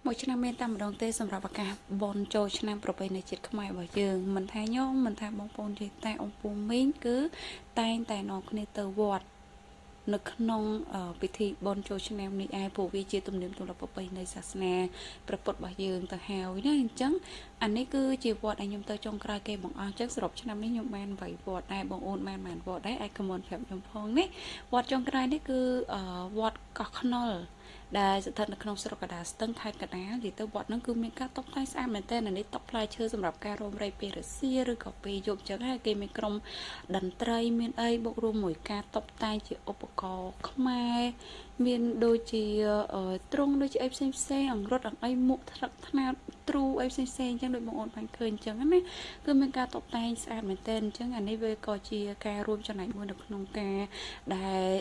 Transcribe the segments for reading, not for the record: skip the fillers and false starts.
មួយឆ្នាំមានតែម្ដងទេសម្រាប់ឱកាសបុណ្យចូលឆ្នាំប្រពៃណីជាតិខ្មែររបស់យើងមិនថាញោមមិនថាបងប្អូនទេតែអង្គពូមីងគឺតែងតែនាំគ្នាទៅវត្តនៅក្នុងពិធីបុណ្យចូលឆ្នាំនេះឯងព្រោះវាជាទំនៀមទម្លាប់ប្រពៃណីសាសនាព្រះពុទ្ធរបស់យើងទៅហើយណាអញ្ចឹងអានេះគឺជាវត្តដែលខ្ញុំទៅចុងក្រោយគេបងអស់អញ្ចឹងសរុបឆ្នាំនេះខ្ញុំបានវាយវត្តដែរបងអូនបានវត្តដែរអាចខមមិនប្រាប់ខ្ញុំផងនេះវត្តចុងក្រោយនេះគឺវត្តកោះខ្នុរដែលស្ថិតនៅក្នុងស្រុកកណ្ដាលស្ទឹងខេត្តកណ្ដាលនិយាយទៅវត្តហ្នឹងគឺមានការតុបតែងស្អាតមែនទែននេះតុបផ្លែឈើសម្រាប់ការរំលែកពេលរសៀលឬក៏ពេលយប់អញ្ចឹងហើយគេមានក្រុមតន្ត្រីមានអីបូករួមមួយការតុបតែងជាឧបករណ៍ខ្មែរមានដូចជាទ្រង់ដូចជាអីផ្សេងអង្រុតអង្អីមុខថ្លឹកថ្នោតទ្រូអីផ្សេងអញ្ចឹងដូចបងអូនបានឃើញអញ្ចឹងណាគឺមានការតុបតែងស្អាតមែនទែនអញ្ចឹងអានេះវាក៏ជាការរួមចំណែកមួយនៅក្នុងការដែល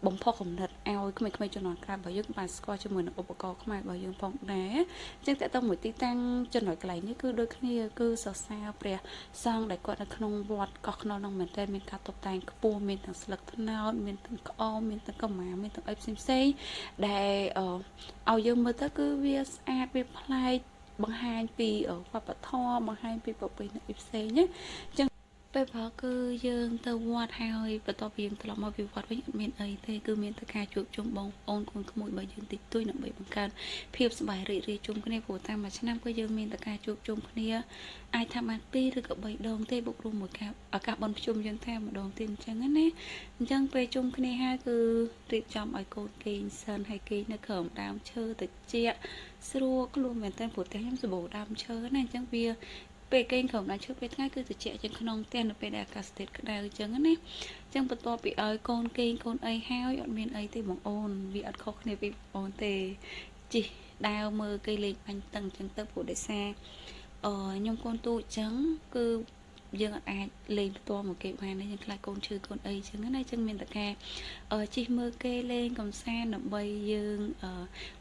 បំផុសគំនិតឲ្យក្មេងៗជំនាន់ក្រោយរបស់យើងបានស្គាល់ជាមួយនឹងឧបករណ៍ខ្មែររបស់យើងផងដែរអញ្ចឹងតើតើមួយទីតាំងចំណុចកន្លែងនេះគឺដូចគ្នាគឺសរសើរព្រះសង្ឃដែលគាត់នៅក្នុងវត្តកោះខ្នុរនោះមែនតើមានការតុបតែងខ្ពស់មានទាំងស្លឹកត្នោតមានទាំងក្អមមានទាំងកម្មាមានទាំងអីផ្សេងដែលឲ្យយើងមើលទៅគឺវាស្អាតវាប្លែកបង្ហាញពីវប្បធម៌បង្ហាញពីប្រពៃណីផ្សេងណាអញ្ចឹងពេលព្រោះគឺយើងទៅវត្តហើយបន្ទាប់ពីយើងត្រឡប់មកពីវត្តវិញអត់មានអីទេគឺមានតែការជួបជុំបងប្អូនកូនក្មួយរបស់យើងតិចតួចដើម្បីបង្កើនភាពសប្បាយរីករាយជុំគ្នាព្រោះតាមមួយឆ្នាំគឺយើងមានតែការជួបជុំគ្នាអាចថាបាន2ឬក៏3ដងទេបូករួមមួយការឱកាសបុណ្យភ្ជុំយើងថាម្ដងទៀតអញ្ចឹងណាអញ្ចឹងពេលជុំគ្នាហើយគឺរៀបចំឲ្យកូនគេងសិនហើយគេងនៅក្រោមដើមឈើតិចស្រួលខ្លួនមែនតើព្រោះតែខ្ញុំសម្បូរដើមឈើណាអញ្ចឹងវាពេលគេងក្រោមដើមឈើពេលថ្ងៃគឺត្រជាក់ជាងក្នុងផ្ទះនៅពេលដែលអាកាសធាតុក្តៅអញ្ចឹងណាអញ្ចឹងបន្ទាប់ពីឲ្យកូនគេងកូនអីហើយអត់មានអីទេបងអូនវាអត់ខុសគ្នាពីបងអូនទេជីដើរមើលគេលេងបាញ់តឹងអញ្ចឹងទៅព្រោះដោយសារខ្ញុំកូនទូចអញ្ចឹងគឺយើងអាចលេងផ្ទាល់មកគេបានយើងខ្លាចកូនឈឺកូនអីអញ្ចឹងណាអញ្ចឹងមានតែការជិះមើលគេលេងកំសាន្តដើម្បីយើង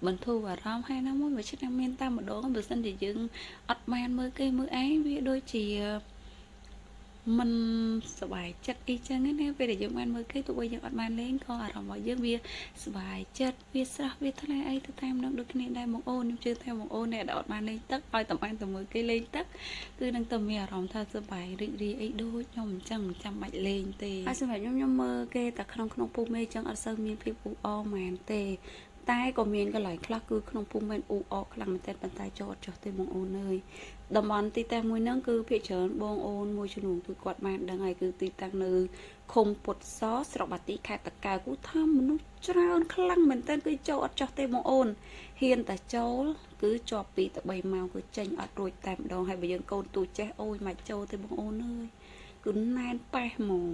បន្ធូរអារម្មណ៍ហើយណាមួយឆ្នាំមានតែម្ដងបើសិនជាយើងអត់បានមើលគេមើលឯងវាដូចជាมันសប្បាយចិត្តអីចឹងណាពេលដែលយើងបានមើលគេទោះបីយើងអត់បានលេងក៏អារម្មណ៍របស់យើងវាសប្បាយចិត្តវាស្រស់វាថ្លាអីទៅតាមនឹងដូចគ្នាដែរបងអូនខ្ញុំជឿថាបងអូនអ្នកដែលអត់បានលេងទឹកឲ្យតំបានទៅមើលគេលេងទឹកគឺនឹងទៅមានអារម្មណ៍ថាសប្បាយរីករាយអីដូចខ្ញុំអញ្ចឹងមិនចាំបាច់លេងទេហើយសម្រាប់ខ្ញុំមើលគេតែក្នុងភូមិមេអញ្ចឹងអត់សូវមានភាពអ៊ូអរមែនទេតែក៏មានកន្លែងខ្លះគឺក្នុងភូមិមិនអ៊ូអរខ្លាំងមែនតែប៉ុន្តែចូលអត់ចុះទេបងអូនអើយតំបន់ទីតាំងមួយហ្នឹងគឺភាគច្រើនបងអូនមួយចំនួនគឺគាត់បានដឹងហើយគឺទីតាំងនៅឃុំពុទ្ធសស្រុកបាទីខេត្តតាកែវគូថាមនុស្សច្រើនខ្លាំងមែនតើគឺចូលអត់ចុះទេបងអូនហ៊ានតែចូលគឺជាប់2ទៅ3ម៉ោងគឺចេញអត់រួចតែម្ដងហើយបើយើងកូនទូចចេះអូយមិនចូលទេបងអូនអើយគឺណែនប៉េះហ្មង